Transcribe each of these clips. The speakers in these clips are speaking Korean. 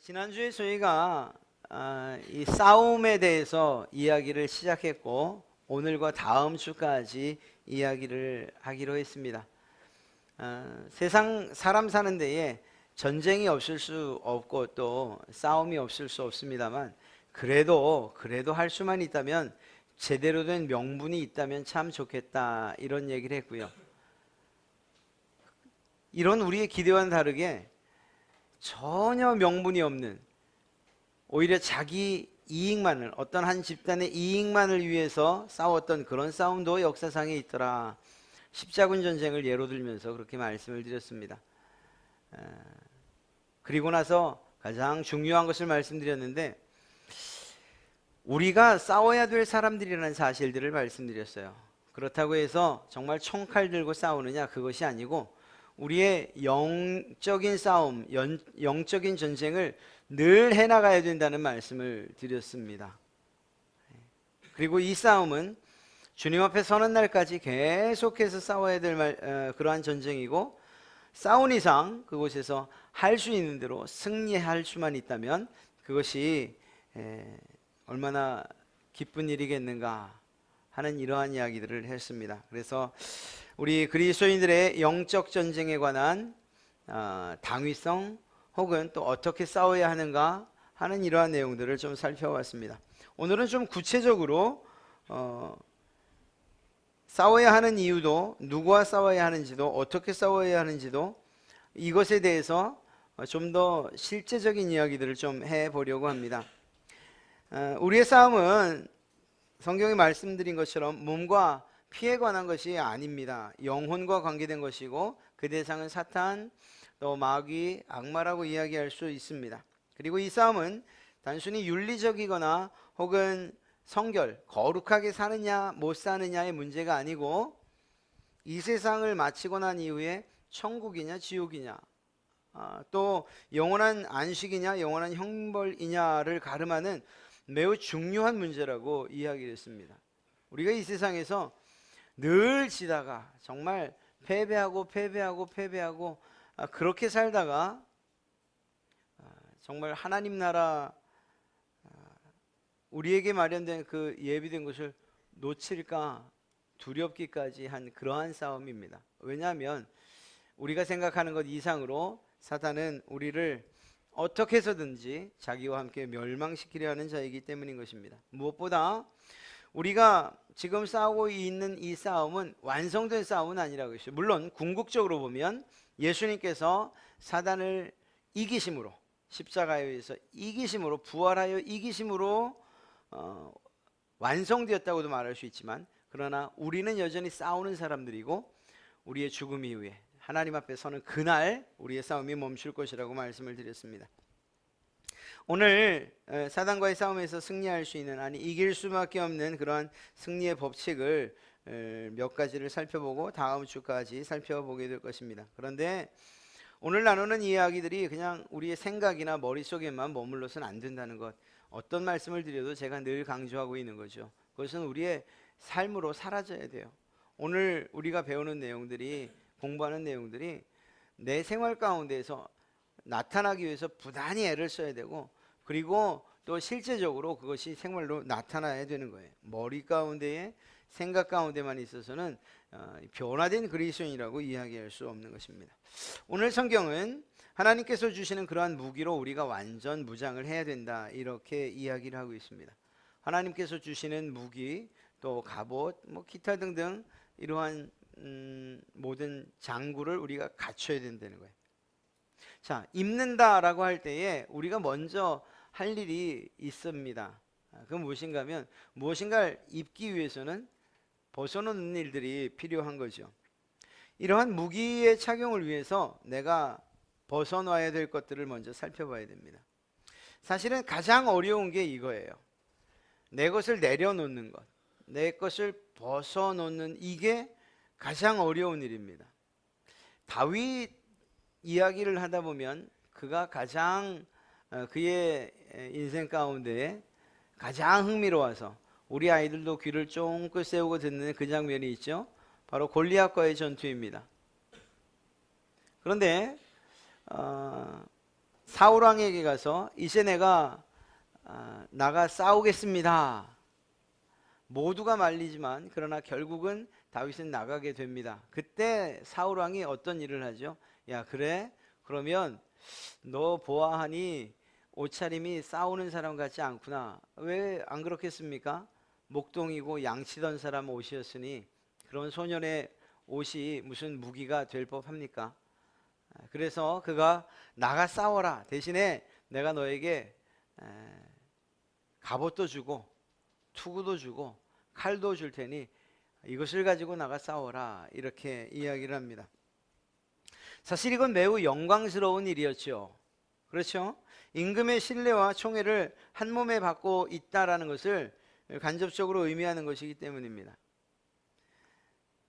지난주에 저희가 이 싸움에 대해서 이야기를 시작했고 오늘과 다음 주까지 이야기를 하기로 했습니다. 세상 사람 사는 데에 전쟁이 없을 수 없고 또 싸움이 없을 수 없습니다만 그래도 할 수만 있다면 제대로 된 명분이 있다면 참 좋겠다 이런 얘기를 했고요. 이런 우리의 기대와는 다르게 전혀 명분이 없는 오히려 자기 이익만을 어떤 한 집단의 이익만을 위해서 싸웠던 그런 싸움도 역사상에 있더라. 십자군 전쟁을 예로 들면서 그렇게 말씀을 드렸습니다. 그리고 나서 가장 중요한 것을 말씀드렸는데 우리가 싸워야 될 사람들이라는 사실들을 말씀드렸어요. 그렇다고 해서 정말 총칼 들고 싸우느냐 그것이 아니고 우리의 영적인 싸움, 영적인 전쟁을 늘 해나가야 된다는 말씀을 드렸습니다. 그리고 이 싸움은 주님 앞에 서는 날까지 계속해서 싸워야 될 그러한 전쟁이고 싸운 이상 그곳에서 할 수 있는 대로 승리할 수만 있다면 그것이 얼마나 기쁜 일이겠는가 하는 이러한 이야기들을 했습니다. 그래서 우리 그리스도인들의 영적 전쟁에 관한 당위성 혹은 또 어떻게 싸워야 하는가 하는 이러한 내용들을 좀 살펴봤습니다. 오늘은 좀 구체적으로 싸워야 하는 이유도 누구와 싸워야 하는지도 어떻게 싸워야 하는지도 이것에 대해서 좀 더 실제적인 이야기들을 좀 해보려고 합니다. 우리의 싸움은 성경이 말씀드린 것처럼 몸과 피에 관한 것이 아닙니다. 영혼과 관계된 것이고 그 대상은 사탄, 또 마귀, 악마라고 이야기할 수 있습니다. 그리고 이 싸움은 단순히 윤리적이거나 혹은 성결, 거룩하게 사느냐 못 사느냐의 문제가 아니고 이 세상을 마치고 난 이후에 천국이냐 지옥이냐 또 영원한 안식이냐 영원한 형벌이냐를 가름하는 매우 중요한 문제라고 이야기를 했습니다. 우리가 이 세상에서 늘 지다가 정말 패배하고 그렇게 살다가 정말 하나님 나라 우리에게 마련된 그 예비된 것을 놓칠까 두렵기까지 한 그러한 싸움입니다. 왜냐하면 우리가 생각하는 것 이상으로 사탄은 우리를 어떻게 해서든지 자기와 함께 멸망시키려 하는 자이기 때문인 것입니다. 무엇보다 우리가 지금 싸우고 있는 이 싸움은 완성된 싸움은 아니라고 했어요. 물론 궁극적으로 보면 예수님께서 사단을 이기심으로 십자가에 의해서 이기심으로 부활하여 이기심으로 완성되었다고도 말할 수 있지만 그러나 우리는 여전히 싸우는 사람들이고 우리의 죽음 이후에 하나님 앞에 서는 그날 우리의 싸움이 멈출 것이라고 말씀을 드렸습니다. 오늘 사단과의 싸움에서 승리할 수 있는 아니 이길 수밖에 없는 그러한 승리의 법칙을 몇 가지를 살펴보고 다음 주까지 살펴보게 될 것입니다. 그런데 오늘 나누는 이야기들이 그냥 우리의 생각이나 머릿속에만 머물러서는 안 된다는 것, 어떤 말씀을 드려도 제가 늘 강조하고 있는 거죠. 그것은 우리의 삶으로 사라져야 돼요. 오늘 우리가 배우는 내용들이 공부하는 내용들이 내 생활 가운데에서 나타나기 위해서 부단히 애를 써야 되고 그리고 또 실제적으로 그것이 생활로 나타나야 되는 거예요. 머리 가운데에 생각 가운데만 있어서는 변화된 그리스도인이라고 이야기할 수 없는 것입니다. 오늘 성경은 하나님께서 주시는 그러한 무기로 우리가 완전 무장을 해야 된다 이렇게 이야기를 하고 있습니다. 하나님께서 주시는 무기 또 갑옷 뭐 기타 등등 이러한 모든 장구를 우리가 갖춰야 된다는 거예요. 자, 입는다라고 할 때에 우리가 먼저 할 일이 있습니다. 그건 무엇인가 하면 무엇인가를 입기 위해서는 벗어놓는 일들이 필요한 거죠. 이러한 무기의 착용을 위해서 내가 벗어놔야 될 것들을 먼저 살펴봐야 됩니다. 사실은 가장 어려운 게 이거예요. 내 것을 내려놓는 것, 내 것을 벗어놓는 이게 가장 어려운 일입니다. 다윗 이야기를 하다 보면 그가 가장 그의 인생 가운데 가장 흥미로워서 우리 아이들도 귀를 쫑긋 세우고 듣는 그 장면이 있죠. 바로 골리앗과의 전투입니다. 그런데 사울 왕에게 가서 이제 내가 나가 싸우겠습니다. 모두가 말리지만 그러나 결국은 다윗은 나가게 됩니다. 그때 사울 왕이 어떤 일을 하죠? 야, 그래? 그러면 너 보아하니 옷차림이 싸우는 사람 같지 않구나. 왜 안 그렇겠습니까? 목동이고 양치던 사람 옷이었으니 그런 소년의 옷이 무슨 무기가 될 법합니까? 그래서 그가 나가 싸워라. 대신에 내가 너에게 갑옷도 주고 투구도 주고 칼도 줄 테니 이것을 가지고 나가 싸워라. 이렇게 이야기를 합니다. 사실 이건 매우 영광스러운 일이었죠. 그렇죠? 임금의 신뢰와 총애를 한 몸에 받고 있다라는 것을 간접적으로 의미하는 것이기 때문입니다.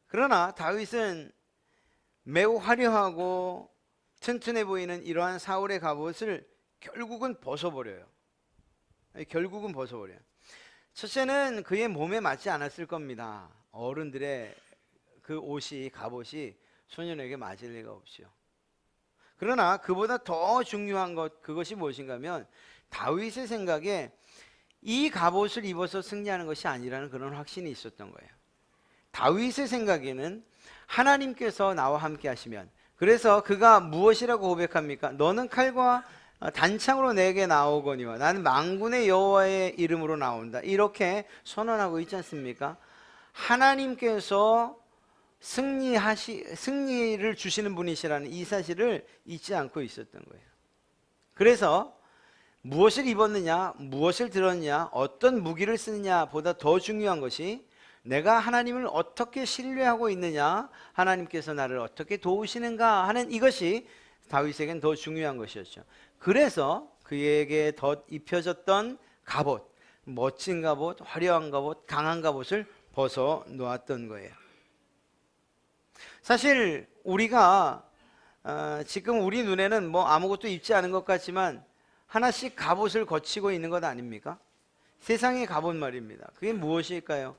그러나 다윗은 매우 화려하고 튼튼해 보이는 이러한 사울의 갑옷을 결국은 벗어버려요. 결국은 벗어버려요. 첫째는 그의 몸에 맞지 않았을 겁니다. 어른들의 그 옷이, 갑옷이 소년에게 맞을 리가 없죠. 그러나 그보다 더 중요한 것, 그것이 무엇인가 하면 다윗의 생각에 이 갑옷을 입어서 승리하는 것이 아니라는 그런 확신이 있었던 거예요. 다윗의 생각에는 하나님께서 나와 함께 하시면, 그래서 그가 무엇이라고 고백합니까? 너는 칼과 단창으로 내게 나오거니와 나는 만군의 여호와의 이름으로 나온다. 이렇게 선언하고 있지 않습니까? 하나님께서 승리를 주시는 분이시라는 이 사실을 잊지 않고 있었던 거예요. 그래서 무엇을 입었느냐, 무엇을 들었냐, 어떤 무기를 쓰느냐 보다 더 중요한 것이 내가 하나님을 어떻게 신뢰하고 있느냐, 하나님께서 나를 어떻게 도우시는가 하는 이것이 다윗에겐 더 중요한 것이었죠. 그래서 그에게 더 입혀졌던 갑옷, 멋진 갑옷, 화려한 갑옷, 강한 갑옷을 벗어 놓았던 거예요. 사실 우리가 지금 우리 눈에는 뭐 아무것도 입지 않은 것 같지만 하나씩 갑옷을 거치고 있는 것 아닙니까? 세상의 갑옷 말입니다. 그게 무엇일까요?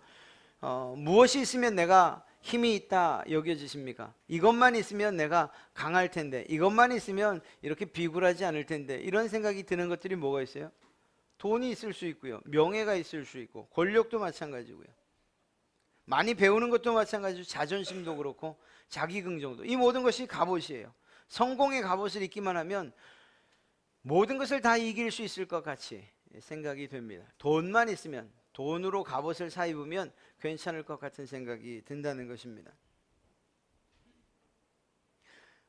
무엇이 있으면 내가 힘이 있다 여겨지십니까? 이것만 있으면 내가 강할 텐데, 이것만 있으면 이렇게 비굴하지 않을 텐데, 이런 생각이 드는 것들이 뭐가 있어요? 돈이 있을 수 있고요, 명예가 있을 수 있고, 권력도 마찬가지고요, 많이 배우는 것도 마찬가지고, 자존심도 그렇고 자기긍정도, 이 모든 것이 갑옷이에요. 성공의 갑옷을 입기만 하면 모든 것을 다 이길 수 있을 것 같이 생각이 됩니다. 돈만 있으면, 돈으로 갑옷을 사 입으면 괜찮을 것 같은 생각이 든다는 것입니다.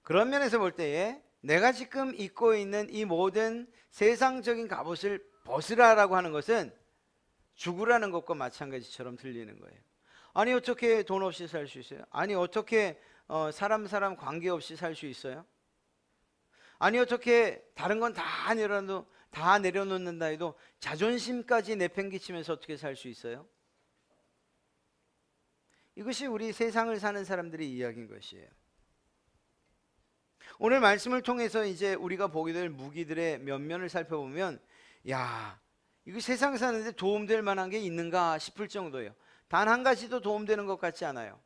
그런 면에서 볼 때에 내가 지금 입고 있는 이 모든 세상적인 갑옷을 벗으라라고 하는 것은 죽으라는 것과 마찬가지처럼 들리는 거예요. 아니 어떻게 돈 없이 살 수 있어요? 아니 어떻게 사람 관계없이 살 수 있어요? 아니 어떻게 다른 건 다 내려놓는다 해도 자존심까지 내팽개치면서 어떻게 살 수 있어요? 이것이 우리 세상을 사는 사람들의 이야기인 것이에요. 오늘 말씀을 통해서 이제 우리가 보게 될 무기들의 면면을 살펴보면, 야, 이거 세상 사는데 도움될 만한 게 있는가 싶을 정도예요. 단 한 가지도 도움되는 것 같지 않아요.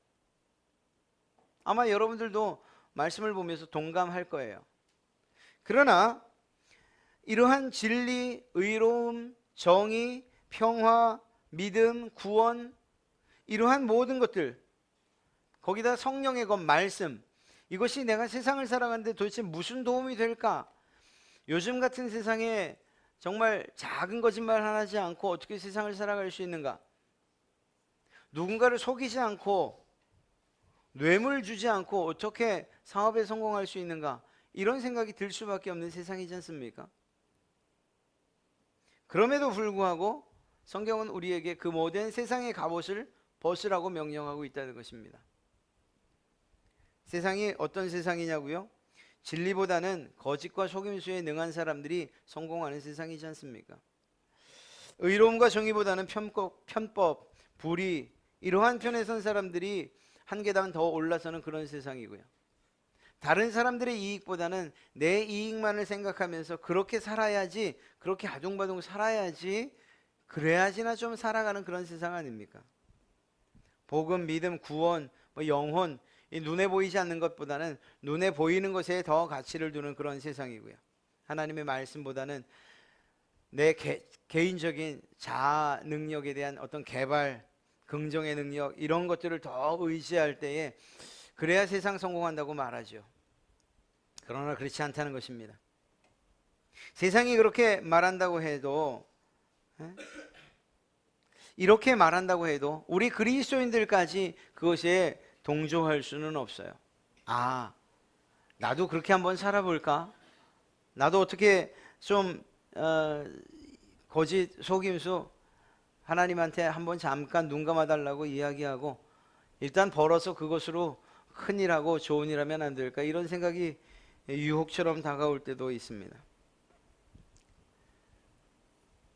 아마 여러분들도 말씀을 보면서 동감할 거예요. 그러나 이러한 진리, 의로움, 정의, 평화, 믿음, 구원, 이러한 모든 것들, 거기다 성령의 것, 말씀, 이것이 내가 세상을 살아가는데 도대체 무슨 도움이 될까? 요즘 같은 세상에 정말 작은 거짓말 하나 하지 않고 어떻게 세상을 살아갈 수 있는가? 누군가를 속이지 않고 뇌물 주지 않고 어떻게 사업에 성공할 수 있는가? 이런 생각이 들 수밖에 없는 세상이지 않습니까? 그럼에도 불구하고 성경은 우리에게 그 모든 세상의 갑옷을 벗으라고 명령하고 있다는 것입니다. 세상이 어떤 세상이냐고요? 진리보다는 거짓과 속임수에 능한 사람들이 성공하는 세상이지 않습니까? 의로움과 정의보다는 편법, 불의, 이러한 편에 선 사람들이 한 계단 더 올라서는 그런 세상이고요, 다른 사람들의 이익보다는 내 이익만을 생각하면서 그렇게 살아야지, 그렇게 아둥바둥 살아야지, 그래야지나 좀 살아가는 그런 세상 아닙니까? 복음, 믿음, 구원, 영혼, 이 눈에 보이지 않는 것보다는 눈에 보이는 것에 더 가치를 두는 그런 세상이고요, 하나님의 말씀보다는 내 개인적인 자아 능력에 대한 어떤 개발, 긍정의 능력 이런 것들을 더 의지할 때에 그래야 세상 성공한다고 말하죠. 그러나 그렇지 않다는 것입니다. 세상이 그렇게 말한다고 해도 이렇게 말한다고 해도 우리 그리스도인들까지 그것에 동조할 수는 없어요. 아, 나도 그렇게 한번 살아볼까? 나도 어떻게 좀 거짓 속임수 하나님한테 한번 잠깐 눈 감아달라고 이야기하고 일단 벌어서 그것으로 큰일하고 좋은 일 하면 안 될까? 이런 생각이 유혹처럼 다가올 때도 있습니다.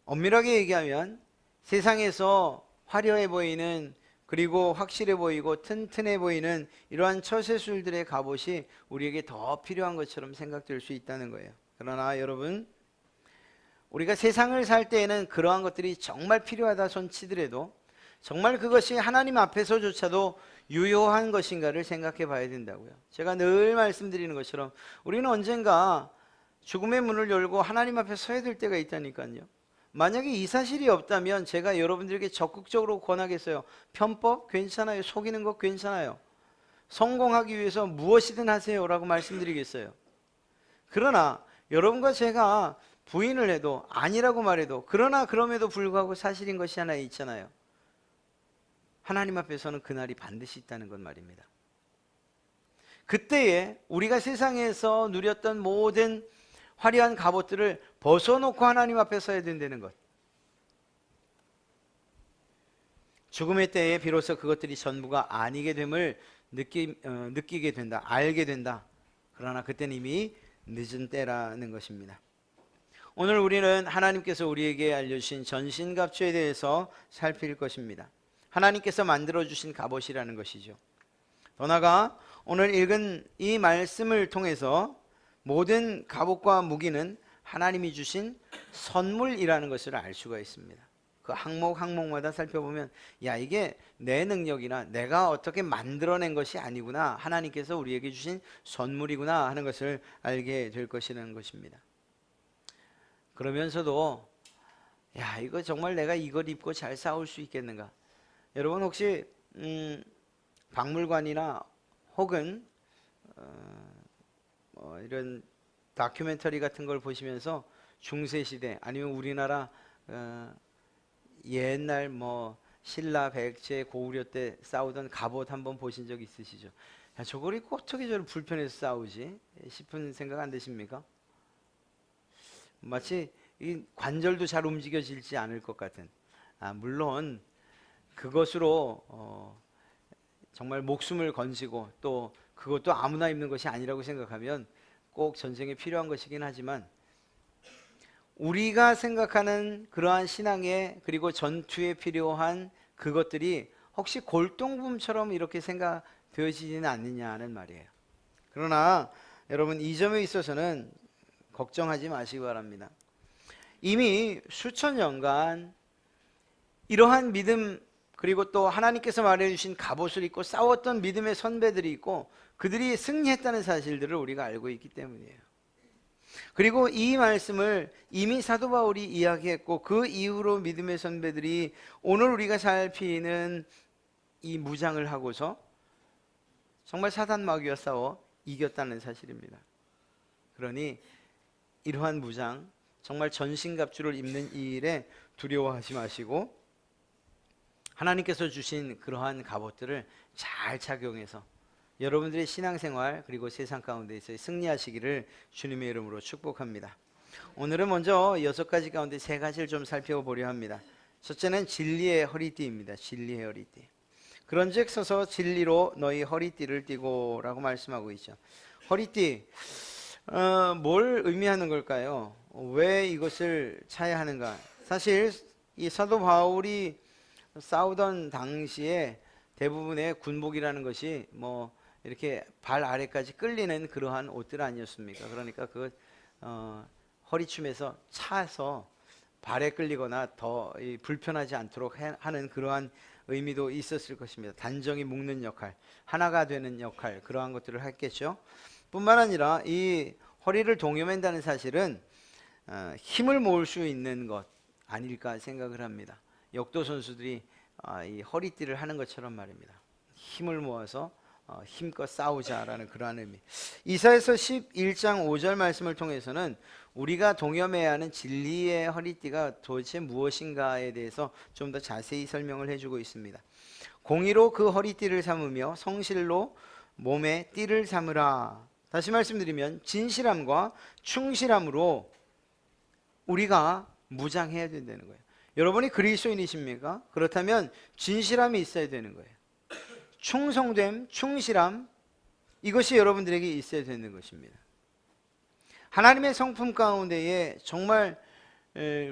엄밀하게 얘기하면 세상에서 화려해 보이는 그리고 확실해 보이고 튼튼해 보이는 이러한 처세술들의 갑옷이 우리에게 더 필요한 것처럼 생각될 수 있다는 거예요. 그러나 여러분, 우리가 세상을 살 때에는 그러한 것들이 정말 필요하다 손치더라도 정말 그것이 하나님 앞에서조차도 유효한 것인가를 생각해 봐야 된다고요. 제가 늘 말씀드리는 것처럼 우리는 언젠가 죽음의 문을 열고 하나님 앞에 서야 될 때가 있다니까요. 만약에 이 사실이 없다면 제가 여러분들에게 적극적으로 권하겠어요. 편법 괜찮아요. 속이는 것 괜찮아요. 성공하기 위해서 무엇이든 하세요 라고 말씀드리겠어요. 그러나 여러분과 제가 부인을 해도 아니라고 말해도 그러나 그럼에도 불구하고 사실인 것이 하나 있잖아요. 하나님 앞에서는 그날이 반드시 있다는 것 말입니다. 그때에 우리가 세상에서 누렸던 모든 화려한 갑옷들을 벗어놓고 하나님 앞에 서야 된다는 것. 죽음의 때에 비로소 그것들이 전부가 아니게 됨을 느끼게 된다. 알게 된다. 그러나 그때는 이미 늦은 때라는 것입니다. 오늘 우리는 하나님께서 우리에게 알려주신 전신갑주에 대해서 살필 것입니다. 하나님께서 만들어주신 갑옷이라는 것이죠. 더 나아가 오늘 읽은 이 말씀을 통해서 모든 갑옷과 무기는 하나님이 주신 선물이라는 것을 알 수가 있습니다. 그 항목 항목마다 살펴보면 야, 이게 내 능력이나 내가 어떻게 만들어낸 것이 아니구나, 하나님께서 우리에게 주신 선물이구나 하는 것을 알게 될 것이라는 것입니다. 그러면서도 야, 이거 정말 내가 이걸 입고 잘 싸울 수 있겠는가? 여러분 혹시 박물관이나 혹은 이런 다큐멘터리 같은 걸 보시면서 중세시대 아니면 우리나라 옛날 뭐 신라 백제 고구려 때 싸우던 갑옷 한번 보신 적 있으시죠? 야, 저걸 입고 어떻게 저를 불편해서 싸우지? 싶은 생각 안 드십니까? 마치 이 관절도 잘 움직여지지 않을 것 같은. 물론 그것으로 정말 목숨을 건지고 또 그것도 아무나 입는 것이 아니라고 생각하면 꼭 전쟁에 필요한 것이긴 하지만 우리가 생각하는 그러한 신앙에 그리고 전투에 필요한 그것들이 혹시 골동품처럼 이렇게 생각되어지지는 않느냐는 말이에요. 그러나 여러분, 이 점에 있어서는 걱정하지 마시기 바랍니다. 이미 수천 년간 이러한 믿음 그리고 또 하나님께서 말해주신 갑옷을 입고 싸웠던 믿음의 선배들이 있고 그들이 승리했다는 사실들을 우리가 알고 있기 때문이에요. 그리고 이 말씀을 이미 사도 바울이 이야기했고 그 이후로 믿음의 선배들이 오늘 우리가 살피는 이 무장을 하고서 정말 사단 마귀와 싸워 이겼다는 사실입니다. 그러니 이러한 무장, 정말 전신갑주를 입는 이 일에 두려워하지 마시고 하나님께서 주신 그러한 갑옷들을 잘 착용해서 여러분들의 신앙생활 그리고 세상 가운데에서 승리하시기를 주님의 이름으로 축복합니다. 오늘은 먼저 6가지 가운데 3가지를 좀 살펴보려 합니다. 첫째는 진리의 허리띠입니다. 진리의 허리띠. 그런즉 서서 진리로 너희 허리띠를 띠고 라고 말씀하고 있죠. 허리띠, 뭘 의미하는 걸까요? 왜 이것을 차야 하는가? 사실 이 사도 바울이 싸우던 당시에 대부분의 군복이라는 것이 뭐 이렇게 발 아래까지 끌리는 그러한 옷들 아니었습니까? 그러니까 그 허리춤에서 차서 발에 끌리거나 더 불편하지 않도록 하는 그러한 의미도 있었을 것입니다. 단정히 묶는 역할, 하나가 되는 역할, 그러한 것들을 했겠죠. 뿐만 아니라 이 허리를 동여맨다는 사실은 힘을 모을 수 있는 것 아닐까 생각을 합니다. 역도 선수들이 이 허리띠를 하는 것처럼 말입니다. 힘을 모아서 힘껏 싸우자라는 그러한 의미. 이사야서 11장 5절 말씀을 통해서는 우리가 동여매야 하는 진리의 허리띠가 도대체 무엇인가에 대해서 좀 더 자세히 설명을 해주고 있습니다. 공의로 그 허리띠를 삼으며 성실로 몸에 띠를 삼으라. 다시 말씀드리면 진실함과 충실함으로 우리가 무장해야 된다는 거예요. 여러분이 그리스도인이십니까? 그렇다면 진실함이 있어야 되는 거예요. 충성됨, 충실함, 이것이 여러분들에게 있어야 되는 것입니다. 하나님의 성품 가운데에 정말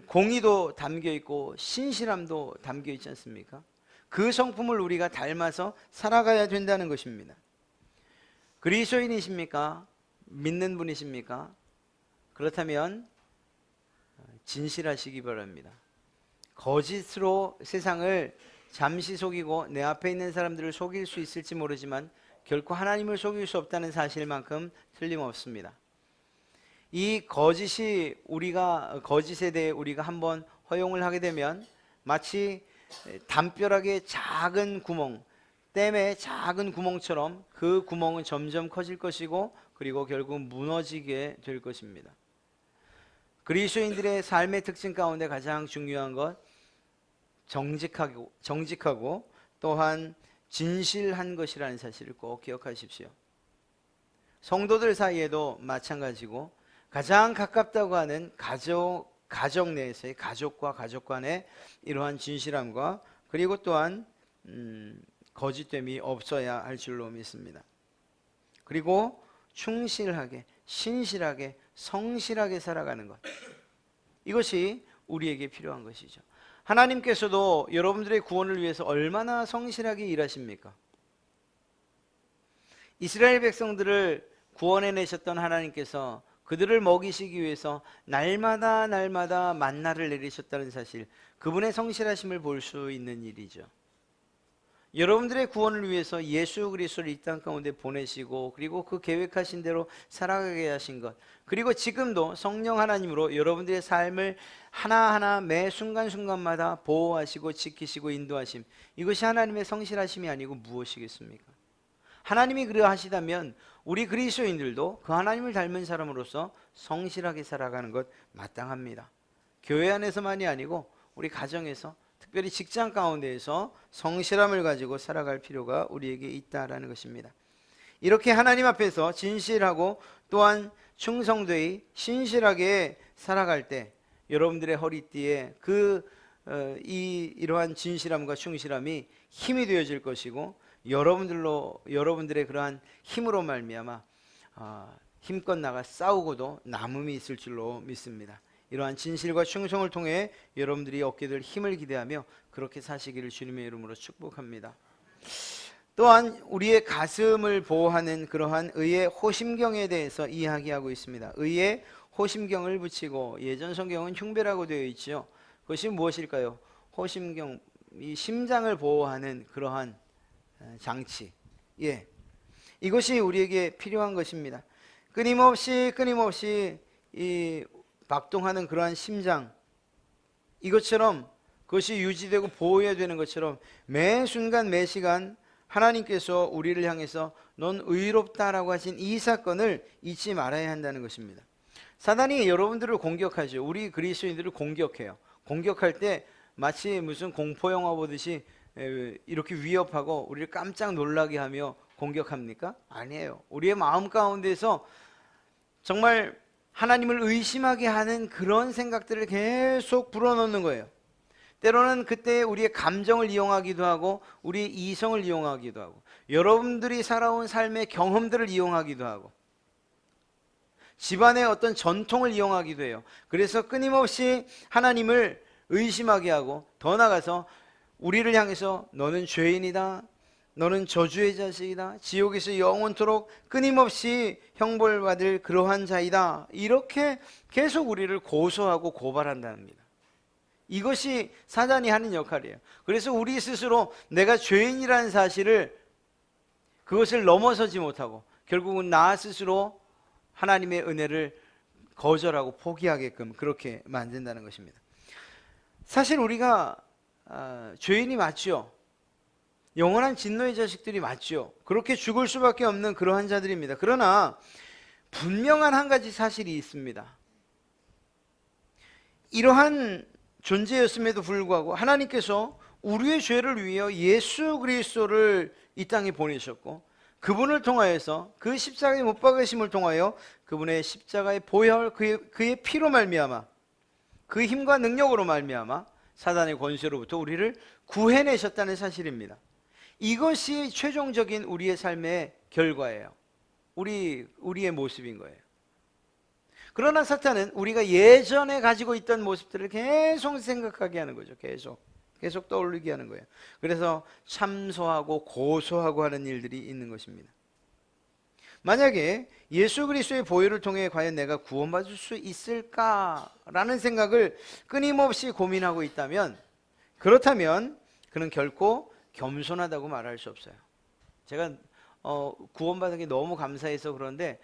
공의도 담겨 있고 신실함도 담겨 있지 않습니까? 그 성품을 우리가 닮아서 살아가야 된다는 것입니다. 그리스도인이십니까? 믿는 분이십니까? 그렇다면 진실하시기 바랍니다. 거짓으로 세상을 잠시 속이고 내 앞에 있는 사람들을 속일 수 있을지 모르지만 결코 하나님을 속일 수 없다는 사실만큼 틀림없습니다. 이 거짓이 거짓에 대해 우리가 한번 허용을 하게 되면 마치 담벼락의 작은 구멍, 댐의 작은 구멍처럼 그 구멍은 점점 커질 것이고 그리고 결국 무너지게 될 것입니다. 그리스도인들의 삶의 특징 가운데 가장 중요한 것, 정직하고 또한 진실한 것이라는 사실을 꼭 기억하십시오. 성도들 사이에도 마찬가지고 가장 가깝다고 하는 가족 내에서의 가족과 가족 간의 이러한 진실함과 그리고 또한 거짓됨이 없어야 할 줄로 믿습니다. 그리고 충실하게, 신실하게, 성실하게 살아가는 것, 이것이 우리에게 필요한 것이죠. 하나님께서도 여러분들의 구원을 위해서 얼마나 성실하게 일하십니까? 이스라엘 백성들을 구원해내셨던 하나님께서 그들을 먹이시기 위해서 날마다 만나를 내리셨다는 사실, 그분의 성실하심을 볼 수 있는 일이죠. 여러분들의 구원을 위해서 예수 그리스도를 이 땅 가운데 보내시고 그리고 그 계획하신 대로 살아가게 하신 것, 그리고 지금도 성령 하나님으로 여러분들의 삶을 하나하나 매 순간순간마다 보호하시고 지키시고 인도하심, 이것이 하나님의 성실하심이 아니고 무엇이겠습니까? 하나님이 그러하시다면 우리 그리스도인들도 그 하나님을 닮은 사람으로서 성실하게 살아가는 것 마땅합니다. 교회 안에서만이 아니고 우리 가정에서, 특별히 직장 가운데에서 성실함을 가지고 살아갈 필요가 우리에게 있다라는 것입니다. 이렇게 하나님 앞에서 진실하고 또한 충성되이 신실하게 살아갈 때 여러분들의 허리띠에 이러한 진실함과 충실함이 힘이 되어질 것이고 여러분들의 그러한 힘으로 말미암아 힘껏 나가 싸우고도 남음이 있을 줄로 믿습니다. 이러한 진실과 충성을 통해 여러분들이 얻게 될 힘을 기대하며 그렇게 사시기를 주님의 이름으로 축복합니다. 또한 우리의 가슴을 보호하는 그러한 의의 호심경에 대해서 이야기하고 있습니다. 의의 호심경을 붙이고, 예전 성경은 흉배라고 되어 있죠. 그것이 무엇일까요? 호심경, 이 심장을 보호하는 그러한 장치, 이것이 우리에게 필요한 것입니다. 끊임없이 이 박동하는 그러한 심장, 이것처럼 그것이 유지되고 보호해야 되는 것처럼 매 순간 매 시간 하나님께서 우리를 향해서 넌 의롭다라고 하신 이 사건을 잊지 말아야 한다는 것입니다. 사단이 여러분들을 공격하죠. 우리 그리스도인들을 공격해요. 공격할 때 마치 무슨 공포영화 보듯이 이렇게 위협하고 우리를 깜짝 놀라게 하며 공격합니까? 아니에요. 우리의 마음 가운데서 정말 하나님을 의심하게 하는 그런 생각들을 계속 불어넣는 거예요. 때로는 그때 우리의 감정을 이용하기도 하고 우리의 이성을 이용하기도 하고 여러분들이 살아온 삶의 경험들을 이용하기도 하고 집안의 어떤 전통을 이용하기도 해요. 그래서 끊임없이 하나님을 의심하게 하고, 더 나아가서 우리를 향해서 너는 죄인이다, 너는 저주의 자식이다, 지옥에서 영원토록 끊임없이 형벌받을 그러한 자이다, 이렇게 계속 우리를 고소하고 고발한답니다. 이것이 사단이 하는 역할이에요. 그래서 우리 스스로 내가 죄인이라는 사실을, 그것을 넘어서지 못하고 결국은 나 스스로 하나님의 은혜를 거절하고 포기하게끔 그렇게 만든다는 것입니다. 사실 우리가 죄인이 맞죠. 영원한 진노의 자식들이 맞죠. 그렇게 죽을 수밖에 없는 그러한 자들입니다. 그러나 분명한 한 가지 사실이 있습니다. 이러한 존재였음에도 불구하고 하나님께서 우리의 죄를 위하여 예수 그리스도를 이 땅에 보내셨고, 그분을 통하여서 그 십자가에 못 박으심을 통하여 그분의 십자가의 보혈, 그의 피로 말미암아, 그 힘과 능력으로 말미암아 사단의 권세로부터 우리를 구해내셨다는 사실입니다. 이것이 최종적인 우리의 삶의 결과예요. 우리의 모습인 거예요. 그러나 사탄은 우리가 예전에 가지고 있던 모습들을 계속 생각하게 하는 거죠. 계속 떠올리게 하는 거예요. 그래서 참소하고 고소하고 하는 일들이 있는 것입니다. 만약에 예수 그리스도의 보혈을 통해 과연 내가 구원받을 수 있을까라는 생각을 끊임없이 고민하고 있다면, 그렇다면 그는 결코 겸손하다고 말할 수 없어요. 제가 구원받은 게 너무 감사해서 그런데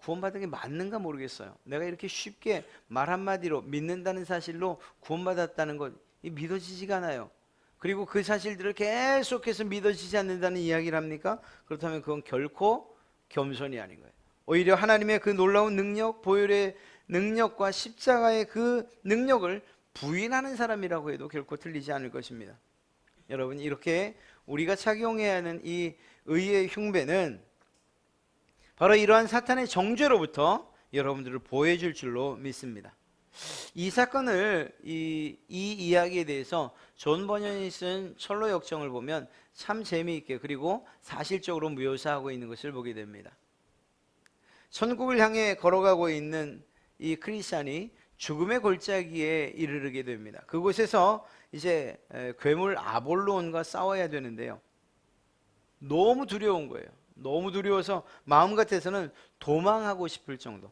구원받은 게 맞는가 모르겠어요. 내가 이렇게 쉽게 말 한마디로 믿는다는 사실로 구원받았다는 것 믿어지지가 않아요. 그리고 그 사실들을 계속해서 믿어지지 않는다는 이야기를 합니까? 그렇다면 그건 결코 겸손이 아닌 거예요. 오히려 하나님의 그 놀라운 능력, 보혈의 능력과 십자가의 그 능력을 부인하는 사람이라고 해도 결코 틀리지 않을 것입니다. 여러분, 이렇게 우리가 착용해야 하는 이 의의 흉배는 바로 이러한 사탄의 정죄로부터 여러분들을 보호해줄 줄로 믿습니다. 이 사건을 이 이야기에 대해서 존 버년이 쓴 철로 역정을 보면 참 재미있게 그리고 사실적으로 묘사하고 있는 것을 보게 됩니다. 천국을 향해 걸어가고 있는 이 크리스찬이 죽음의 골짜기에 이르르게 됩니다. 그곳에서 이제 괴물 아볼론과 싸워야 되는데요. 너무 두려운 거예요. 너무 두려워서 마음 같아서는 도망하고 싶을 정도.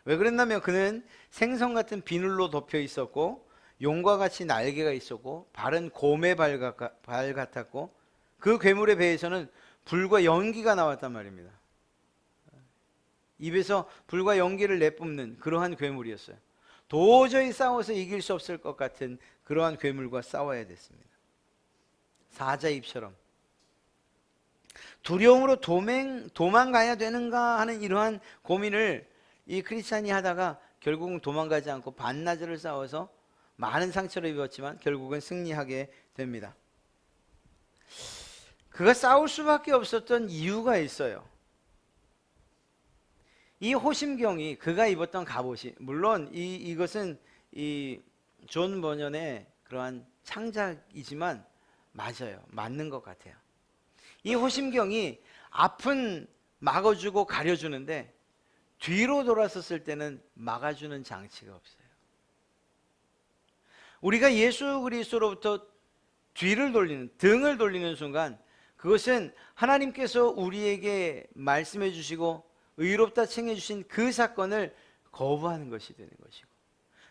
왜 그랬냐면 그는 생선 같은 비늘로 덮여 있었고, 용과 같이 날개가 있었고, 발은 곰의 발 같았고, 그 괴물의 배에서는 불과 연기가 나왔단 말입니다. 입에서 불과 연기를 내뿜는 그러한 괴물이었어요. 도저히 싸워서 이길 수 없을 것 같은 그러한 괴물과 싸워야 됐습니다. 사자입처럼 두려움으로 도망가야 되는가 하는 이러한 고민을 이 크리스찬이 하다가 결국은 도망가지 않고 반나절을 싸워서 많은 상처를 입었지만 결국은 승리하게 됩니다. 그가 싸울 수밖에 없었던 이유가 있어요. 이 호심경이 그가 입었던 갑옷이, 물론 이것은 이 존 버년의 그러한 창작이지만 맞아요. 맞는 것 같아요. 이 호심경이 앞은 막아주고 가려주는데 뒤로 돌아섰을 때는 막아주는 장치가 없어요. 우리가 예수 그리스도로부터 등을 돌리는 순간 그것은 하나님께서 우리에게 말씀해 주시고 의롭다 칭해 주신 그 사건을 거부하는 것이 되는 것이고,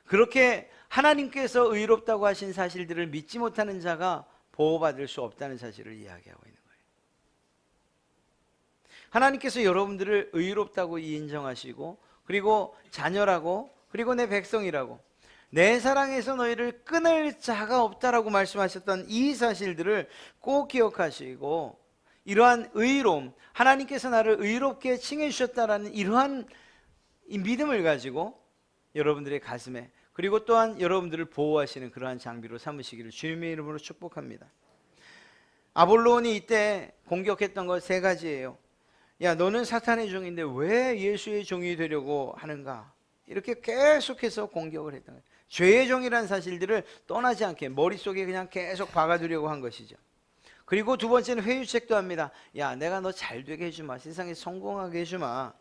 그렇게 하나님께서 의롭다고 하신 사실들을 믿지 못하는 자가 보호받을 수 없다는 사실을 이야기하고 있는 거예요. 하나님께서 여러분들을 의롭다고 인정하시고, 그리고 자녀라고, 그리고 내 백성이라고, 내 사랑에서 너희를 끊을 자가 없다라고 말씀하셨던 이 사실들을 꼭 기억하시고, 이러한 의로움, 하나님께서 나를 의롭게 칭해 주셨다라는 이러한 이 믿음을 가지고 여러분들의 가슴에, 그리고 또한 여러분들을 보호하시는 그러한 장비로 삼으시기를 주님의 이름으로 축복합니다. 아볼론이 이때 공격했던 것 세 가지예요. 야, 너는 사탄의 종인데 왜 예수의 종이 되려고 하는가? 이렇게 계속해서 공격을 했던 거예요. 죄의 종이라는 사실들을 떠나지 않게 머릿속에 그냥 계속 박아두려고 한 것이죠. 그리고 두 번째는 회유책도 합니다. 야, 내가 너 잘 되게 해주마. 세상에 성공하게 해주마.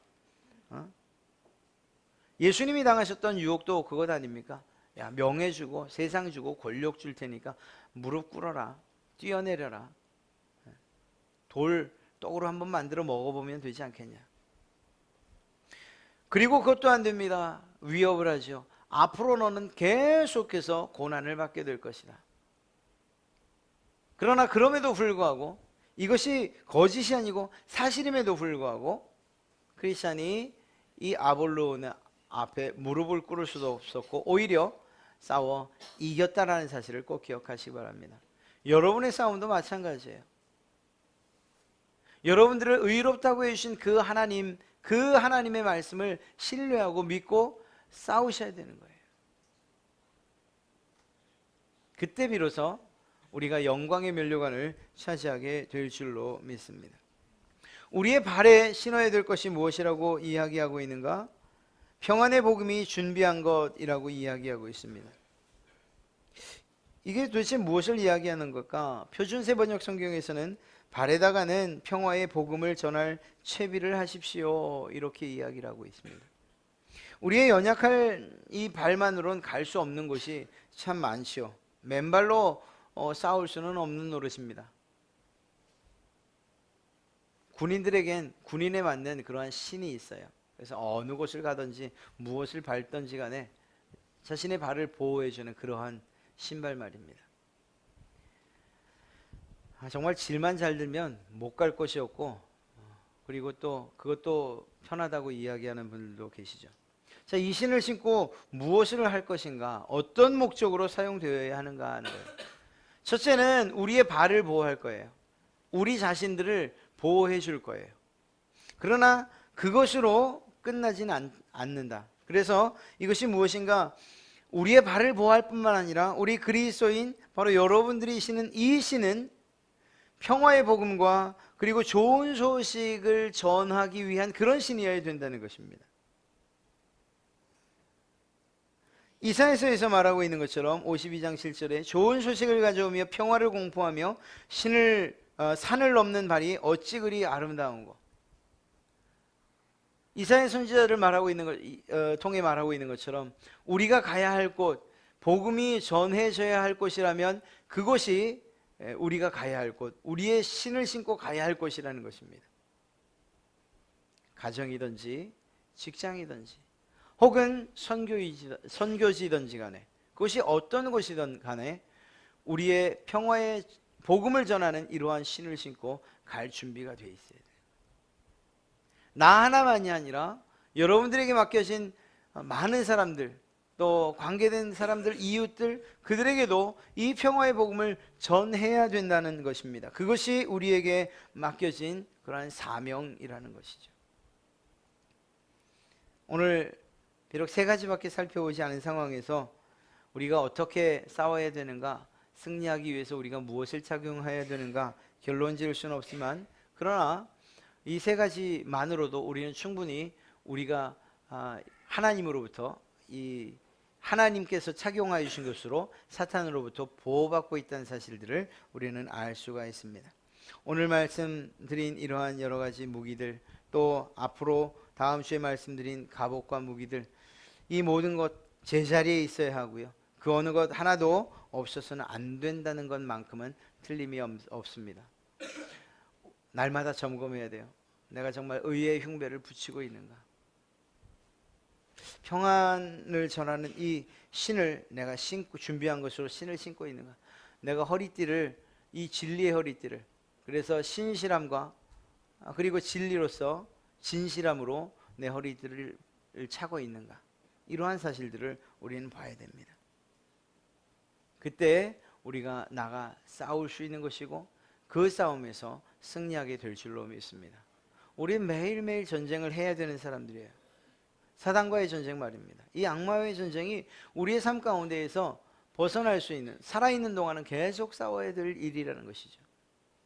예수님이 당하셨던 유혹도 그것 아닙니까? 야, 명예 주고 세상 주고 권력 줄 테니까 무릎 꿇어라. 뛰어내려라. 돌 떡으로 한번 만들어 먹어보면 되지 않겠냐. 그리고 그것도 안 됩니다. 위협을 하죠. 앞으로 너는 계속해서 고난을 받게 될 것이다. 그러나 그럼에도 불구하고, 이것이 거짓이 아니고 사실임에도 불구하고 크리스찬이 이 아볼로는 앞에 무릎을 꿇을 수도 없었고 오히려 싸워 이겼다라는 사실을 꼭 기억하시기 바랍니다. 여러분의 싸움도 마찬가지예요. 여러분들을 의롭다고 해주신 그 하나님, 그 하나님의 말씀을 신뢰하고 믿고 싸우셔야 되는 거예요. 그때 비로소 우리가 영광의 면류관을 차지하게 될 줄로 믿습니다. 우리의 발에 신어야 될 것이 무엇이라고 이야기하고 있는가? 평안의 복음이 준비한 것이라고 이야기하고 있습니다. 이게 도대체 무엇을 이야기하는 걸까? 표준세 번역 성경에서는 발에다가는 평화의 복음을 전할 채비를 하십시오, 이렇게 이야기를 하고 있습니다. 우리의 연약할 이 발만으로는 갈 수 없는 곳이 참 많지요. 맨발로 싸울 수는 없는 노릇입니다. 군인들에겐 군인에 맞는 그러한 신이 있어요. 그래서 어느 곳을 가든지 무엇을 밟든지 간에 자신의 발을 보호해주는 그러한 신발 말입니다. 정말 질만 잘 들면 못 갈 곳이 없고, 그리고 또 그것도 편하다고 이야기하는 분들도 계시죠. 자, 이 신을 신고 무엇을 할 것인가, 어떤 목적으로 사용되어야 하는가 하는 거예요. 첫째는 우리의 발을 보호할 거예요. 우리 자신들을 보호해 줄 거예요. 그러나 그것으로 끝나지는 않는다. 그래서 이것이 무엇인가, 우리의 발을 보호할 뿐만 아니라 우리 그리스도인 바로 여러분들이 신은 이 신은 평화의 복음과 그리고 좋은 소식을 전하기 위한 그런 신이어야 된다는 것입니다. 이사야서에서 말하고 있는 것처럼 52장 7절에 좋은 소식을 가져오며 평화를 공포하며 산을 넘는 발이 어찌 그리 아름다운고. 이사야 선지자를 말하고 있는 것, 통해 말하고 있는 것처럼 우리가 가야 할 곳, 복음이 전해져야 할 곳이라면 그곳이 우리가 가야 할 곳, 우리의 신을 신고 가야 할 곳이라는 것입니다. 가정이든지 직장이든지 혹은 선교지든지 간에, 그것이 어떤 곳이든 간에 우리의 평화의 복음을 전하는 이러한 신을 신고 갈 준비가 돼 있어야 돼요. 나 하나만이 아니라 여러분들에게 맡겨진 많은 사람들, 또 관계된 사람들, 이웃들, 그들에게도 이 평화의 복음을 전해야 된다는 것입니다. 그것이 우리에게 맡겨진 그러한 사명이라는 것이죠. 오늘 비록 3가지밖에 살펴보지 않은 상황에서 우리가 어떻게 싸워야 되는가, 승리하기 위해서 우리가 무엇을 착용해야 되는가 결론 지을 수는 없지만, 그러나 이 3가지만으로도 우리는 충분히 우리가 하나님으로부터, 이 하나님께서 착용하여 주신 것으로 사탄으로부터 보호받고 있다는 사실들을 우리는 알 수가 있습니다. 오늘 말씀드린 이러한 여러 가지 무기들, 또 앞으로 다음 주에 말씀드린 갑옷과 무기들, 이 모든 것 제자리에 있어야 하고요. 그 어느 것 하나도 없어서는 안 된다는 것만큼은 틀림이 없습니다. 날마다 점검해야 돼요. 내가 정말 의의 흉배를 붙이고 있는가? 평안을 전하는 이 신을 내가 신고 준비한 것으로 신을 신고 있는가? 내가 허리띠를, 이 진리의 허리띠를, 그래서 신실함과 그리고 진리로서 진실함으로 내 허리띠를 차고 있는가? 이러한 사실들을 우리는 봐야 됩니다. 그때 우리가 나가 싸울 수 있는 것이고 그 싸움에서 승리하게 될 줄로 믿습니다. 우리는 매일매일 전쟁을 해야 되는 사람들이에요. 사단과의 전쟁 말입니다. 이 악마와의 전쟁이 우리의 삶 가운데에서 벗어날 수 있는, 살아있는 동안은 계속 싸워야 될 일이라는 것이죠.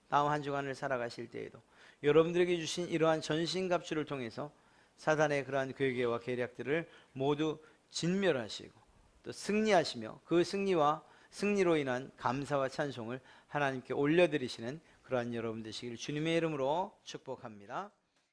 다음 한 주간을 살아가실 때에도 여러분들에게 주신 이러한 전신갑주를 통해서 사단의 그러한 괴계와 계략들을 모두 진멸하시고 또 승리하시며, 그 승리로 인한 감사와 찬송을 하나님께 올려드리시는 그러한 여러분 되시길 주님의 이름으로 축복합니다.